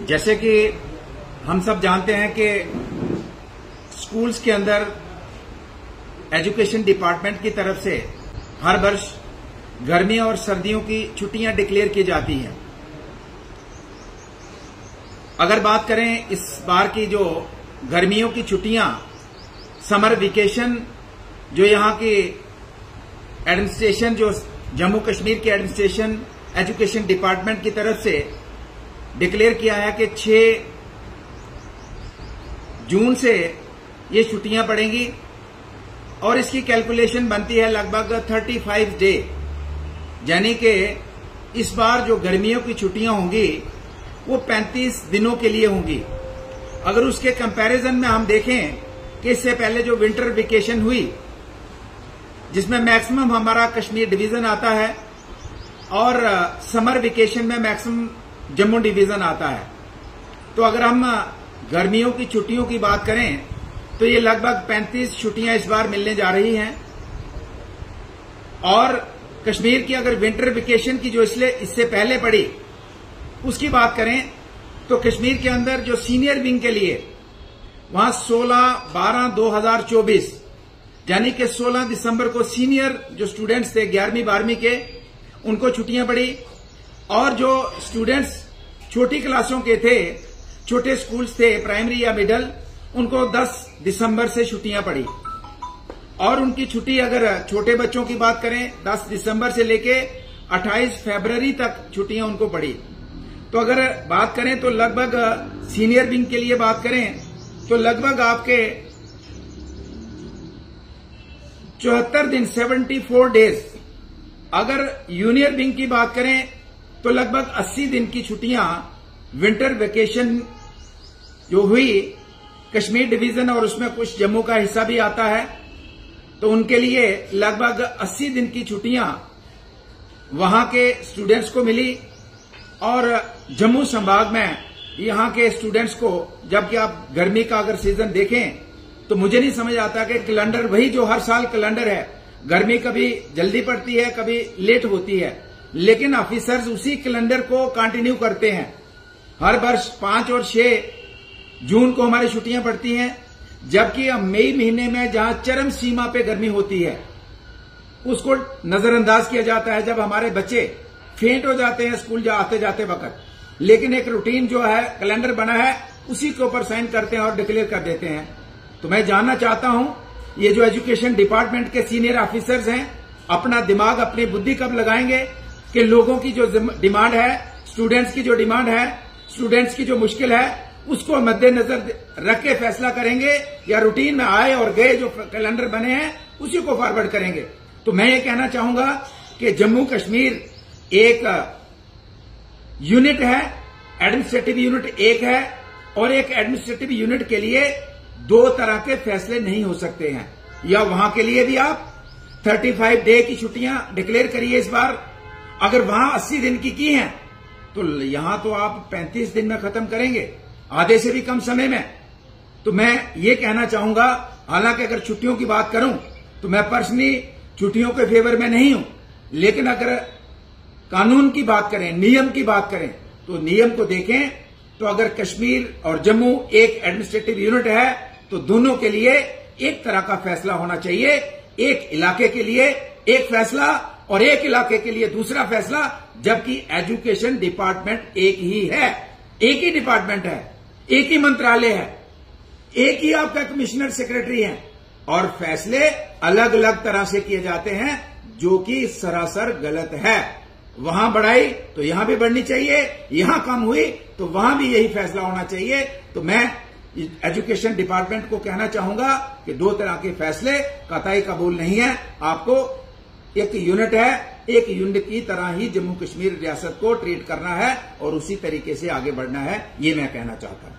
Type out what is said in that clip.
जैसे कि हम सब जानते हैं कि स्कूल्स के अंदर एजुकेशन डिपार्टमेंट की तरफ से हर वर्ष गर्मियों और सर्दियों की छुट्टियां डिक्लेयर की जाती हैं। अगर बात करें इस बार की जो गर्मियों की छुट्टियां, समर वेकेशन, जो यहाँ की एडमिनिस्ट्रेशन, जो जम्मू कश्मीर की एडमिनिस्ट्रेशन एजुकेशन डिपार्टमेंट की तरफ से डिक्लेयर किया है कि 6 जून से ये छुट्टियां पड़ेंगी और इसकी कैलकुलेशन बनती है लगभग 35 डे, यानी कि इस बार जो गर्मियों की छुट्टियां होंगी वो 35 दिनों के लिए होंगी। अगर उसके कंपैरिजन में हम देखें कि इससे पहले जो विंटर वेकेशन हुई, जिसमें मैक्सिमम हमारा कश्मीर डिवीजन आता है और समर वेकेशन में मैक्सिमम जम्मू डिवीजन आता है, तो अगर हम गर्मियों की छुट्टियों की बात करें तो ये लगभग 35 छुट्टियां इस बार मिलने जा रही हैं। और कश्मीर की अगर विंटर वेकेशन की जो इससे पहले पड़ी उसकी बात करें तो कश्मीर के अंदर जो सीनियर विंग के लिए वहां 16/12/2024 यानी कि 16 दिसंबर को सीनियर जो स्टूडेंट्स थे 11वीं 12वीं के, उनको छुट्टियां पड़ी। और जो स्टूडेंट्स छोटी क्लासों के थे, छोटे स्कूल्स थे, प्राइमरी या मिडिल, उनको 10 दिसंबर से छुट्टियां पड़ी। और उनकी छुट्टी अगर छोटे बच्चों की बात करें 10 दिसंबर से लेके 28 फरवरी तक छुट्टियां उनको पड़ी। तो अगर बात करें तो लगभग सीनियर विंग के लिए बात करें तो लगभग आपके 74 दिन 74 डेज। अगर जूनियर विंग की बात करें तो लगभग 80 दिन की छुट्टियां विंटर वेकेशन जो हुई कश्मीर डिवीजन और उसमें कुछ जम्मू का हिस्सा भी आता है, तो उनके लिए लगभग 80 दिन की छुट्टियां वहां के स्टूडेंट्स को मिली। और जम्मू संभाग में यहां के स्टूडेंट्स को, जबकि आप गर्मी का अगर सीजन देखें तो मुझे नहीं समझ आता कि कैलेंडर वही जो हर साल कैलेंडर है, गर्मी कभी जल्दी पड़ती है कभी लेट होती है, लेकिन ऑफिसर्स उसी कैलेंडर को कंटिन्यू करते हैं। हर वर्ष 5 और 6 जून को हमारी छुट्टियां पड़ती हैं, जबकि अब मई महीने में जहां चरम सीमा पे गर्मी होती है उसको नजरअंदाज किया जाता है, जब हमारे बच्चे फेंट हो जाते हैं स्कूल आते जाते वक्त। लेकिन एक रूटीन जो है कैलेंडर बना है उसी के ऊपर साइन करते हैं और डिक्लेयर कर देते हैं। तो मैं जानना चाहता हूं ये जो एजुकेशन डिपार्टमेंट के सीनियर ऑफिसर्स हैं अपना दिमाग, अपनी बुद्धि कब लगाएंगे कि लोगों की जो डिमांड है, स्टूडेंट्स की जो डिमांड है, स्टूडेंट्स की जो मुश्किल है, उसको मद्देनजर रख के फैसला करेंगे, या रूटीन में आए और गए जो कैलेंडर बने हैं उसी को फॉरवर्ड करेंगे। तो मैं ये कहना चाहूंगा कि जम्मू कश्मीर एक यूनिट है, एडमिनिस्ट्रेटिव यूनिट एक है, और एक एडमिनिस्ट्रेटिव यूनिट के लिए 2 तरह के फैसले नहीं हो सकते हैं। या वहां के लिए भी आप 35 डे की छुट्टियां डिक्लेयर करिए इस बार, अगर वहां 80 दिन की हैं तो यहां तो आप 35 दिन में खत्म करेंगे, आधे से भी कम समय में। तो मैं ये कहना चाहूंगा, हालांकि अगर छुट्टियों की बात करूं तो मैं पर्सनली छुट्टियों के फेवर में नहीं हूं, लेकिन अगर कानून की बात करें, नियम की बात करें, तो नियम को देखें तो अगर कश्मीर और जम्मू एक एडमिनिस्ट्रेटिव यूनिट है तो दोनों के लिए एक तरह का फैसला होना चाहिए। एक इलाके के लिए एक फैसला और एक इलाके के लिए दूसरा फैसला, जबकि एजुकेशन डिपार्टमेंट एक ही है, एक ही डिपार्टमेंट है, एक ही मंत्रालय है, एक ही आपका कमिश्नर सेक्रेटरी है, और फैसले अलग अलग तरह से किए जाते हैं, जो कि सरासर गलत है। वहां बढ़ाई तो यहां भी बढ़नी चाहिए, यहां कम हुई तो वहां भी यही फैसला होना चाहिए। तो मैं एजुकेशन डिपार्टमेंट को कहना चाहूंगा कि 2 तरह के फैसले कतई कबूल नहीं है। आपको एक यूनिट है, एक यूनिट की तरह ही जम्मू कश्मीर रियासत को ट्रीट करना है और उसी तरीके से आगे बढ़ना है, ये मैं कहना चाहता हूं।